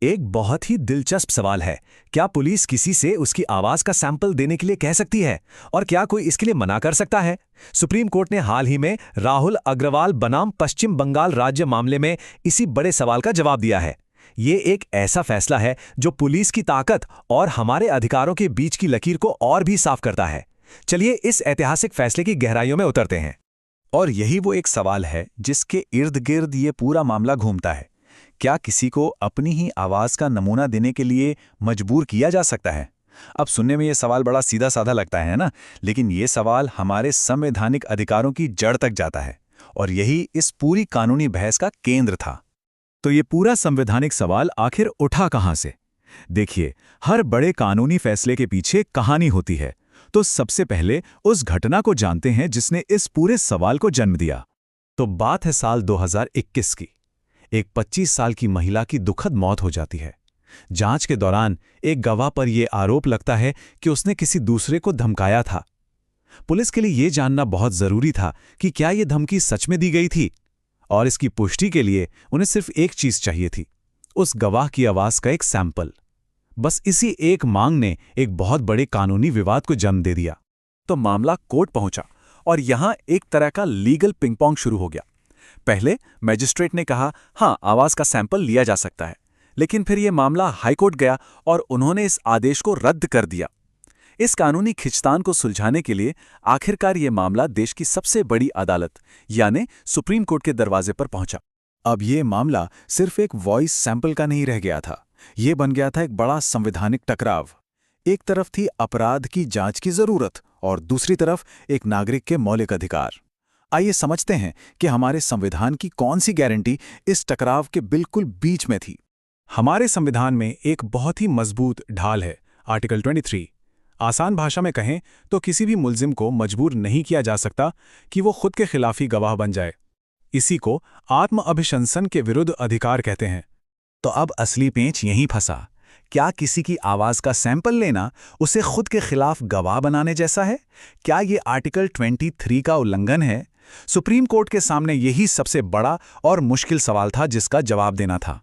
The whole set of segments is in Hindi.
एक बहुत ही दिलचस्प सवाल है। क्या पुलिस किसी से उसकी आवाज का सैंपल देने के लिए कह सकती है? और क्या कोई इसके लिए मना कर सकता है? सुप्रीम कोर्ट ने हाल ही में राहुल अग्रवाल बनाम पश्चिम बंगाल राज्य मामले में इसी बड़े सवाल का जवाब दिया है। ये एक ऐसा फैसला है जो पुलिस की ताकत और हमारे अधिकारों के बीच की लकीर को और भी साफ करता है। चलिए इस ऐतिहासिक फैसले की गहराइयों में उतरते हैं। और यही वो एक सवाल है जिसके इर्द गिर्द ये पूरा मामला घूमता है। क्या किसी को अपनी ही आवाज का नमूना देने के लिए मजबूर किया जा सकता है? अब सुनने में ये सवाल बड़ा सीधा साधा लगता है ना, लेकिन ये सवाल हमारे संवैधानिक अधिकारों की जड़ तक जाता है और यही इस पूरी कानूनी बहस का केंद्र था। तो ये पूरा संवैधानिक सवाल आखिर उठा कहां से? देखिए, हर बड़े कानूनी फैसले के पीछे कहानी होती है। तो सबसे पहले उस घटना को जानते हैं जिसने इस पूरे सवाल को जन्म दिया। तो बात है साल 2021 की। एक 25 साल की महिला की दुखद मौत हो जाती है। जांच के दौरान एक गवाह पर यह आरोप लगता है कि उसने किसी दूसरे को धमकाया था। पुलिस के लिए यह जानना बहुत जरूरी था कि क्या यह धमकी सच में दी गई थी, और इसकी पुष्टि के लिए उन्हें सिर्फ एक चीज चाहिए थी, उस गवाह की आवाज का एक सैंपल। बस इसी एक मांग ने एक बहुत बड़े कानूनी विवाद को जन्म दे दिया। तो मामला कोर्ट पहुंचा और यहां एक तरह का लीगल पिंग-पोंग शुरू हो गया। पहले मजिस्ट्रेट ने कहा, हां, आवाज का सैंपल लिया जा सकता है, लेकिन फिर यह मामला हाईकोर्ट गया और उन्होंने इस आदेश को रद्द कर दिया। इस कानूनी खिंचतान को सुलझाने के लिए आखिरकार यह मामला देश की सबसे बड़ी अदालत यानी सुप्रीम कोर्ट के दरवाजे पर पहुंचा। अब यह मामला सिर्फ एक वॉइस सैंपल का नहीं रह गया था, यह बन गया था एक बड़ा संवैधानिक टकराव। एक तरफ थी अपराध की जांच की जरूरत और दूसरी तरफ एक नागरिक के मौलिक अधिकार। आइए समझते हैं कि हमारे संविधान की कौन सी गारंटी इस टकराव के बिल्कुल बीच में थी। हमारे संविधान में एक बहुत ही मजबूत ढाल है, आर्टिकल 23। आसान भाषा में कहें तो किसी भी मुल्जिम को मजबूर नहीं किया जा सकता कि वो खुद के खिलाफी गवाह बन जाए। इसी को आत्म अभिशंसन के विरुद्ध अधिकार कहते हैं। तो अब असली पेंच यहीं फंसा। क्या किसी की आवाज का सैंपल लेना उसे खुद के खिलाफ गवाह बनाने जैसा है? क्या ये आर्टिकल 23 का उल्लंघन है? सुप्रीम कोर्ट के सामने यही सबसे बड़ा और मुश्किल सवाल था जिसका जवाब देना था।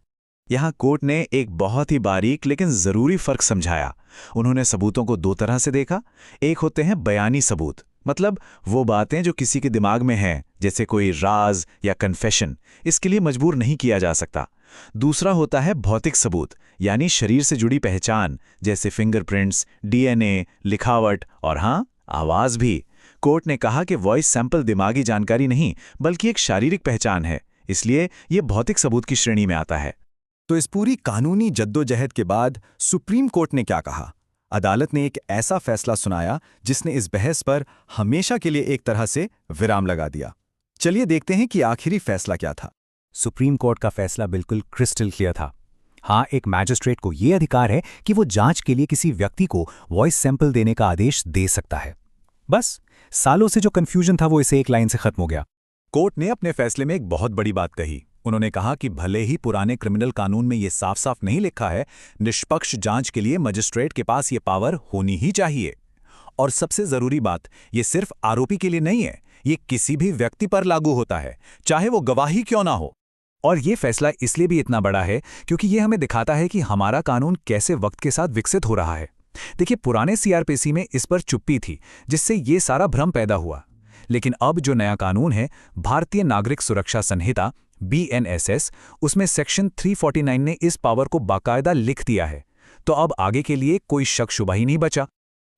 यहां कोर्ट ने एक बहुत ही बारीक लेकिन जरूरी फर्क समझाया। उन्होंने सबूतों को दो तरह से देखा। एक होते हैं बयानी सबूत, मतलब वो बातें जो किसी के दिमाग में हैं, जैसे कोई राज या कन्फेशन, इसके लिए मजबूर नहीं किया जा सकता। दूसरा होता है भौतिक सबूत, यानी शरीर से जुड़ी पहचान, जैसे फिंगरप्रिंट्स, डीएनए, लिखावट और हां, आवाज भी। कोर्ट ने कहा कि वॉइस सैंपल दिमागी जानकारी नहीं बल्कि एक शारीरिक पहचान है, इसलिए यह भौतिक सबूत की श्रेणी में आता है। तो इस पूरी कानूनी जद्दोजहद के बाद सुप्रीम कोर्ट ने क्या कहा? अदालत ने एक ऐसा फैसला सुनाया जिसने इस बहस पर हमेशा के लिए एक तरह से विराम लगा दिया। चलिए देखते हैं कि आखिरी फैसला क्या था। सुप्रीम कोर्ट का फैसला बिल्कुल क्रिस्टल क्लियर था। हाँ, एक मैजिस्ट्रेट को यह अधिकार है कि वो जांच के लिए किसी व्यक्ति को वॉइस सैंपल देने का आदेश दे सकता है। बस सालों से जो कंफ्यूजन था वो इसे एक लाइन से खत्म हो गया। कोर्ट ने अपने फैसले में एक बहुत बड़ी बात कही। उन्होंने कहा कि भले ही पुराने क्रिमिनल कानून में ये साफ साफ नहीं लिखा है, निष्पक्ष जांच के लिए मजिस्ट्रेट के पास ये पावर होनी ही चाहिए। और सबसे जरूरी बात, ये सिर्फ आरोपी के लिए नहीं है, ये किसी भी व्यक्ति पर लागू होता है, चाहे वो गवाही क्यों ना हो। और ये फैसला इसलिए भी इतना बड़ा है क्योंकि ये हमें दिखाता है कि हमारा कानून कैसे वक्त के साथ विकसित हो रहा है। देखिए, पुराने सीआरपीसी में इस पर चुप्पी थी, जिससे ये सारा भ्रम पैदा हुआ। लेकिन अब जो नया कानून है, भारतीय नागरिक सुरक्षा संहिता BNSS, उसमें सेक्शन 349 ने इस पावर को बाकायदा लिख दिया है। तो अब आगे के लिए कोई शक शुबा ही नहीं बचा।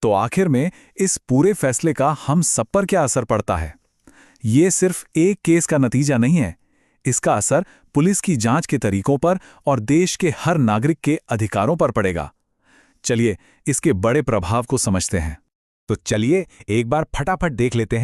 तो आखिर में इस पूरे फैसले का हम सब पर क्या असर पड़ता है? ये सिर्फ एक केस का नतीजा नहीं है, इसका असर पुलिस की जांच के तरीकों पर और देश के हर नागरिक के अधिकारों पर पड़ेगा। चलिए इसके बड़े प्रभाव को समझते हैं। तो चलिए एक बार फटाफट देख लेते हैं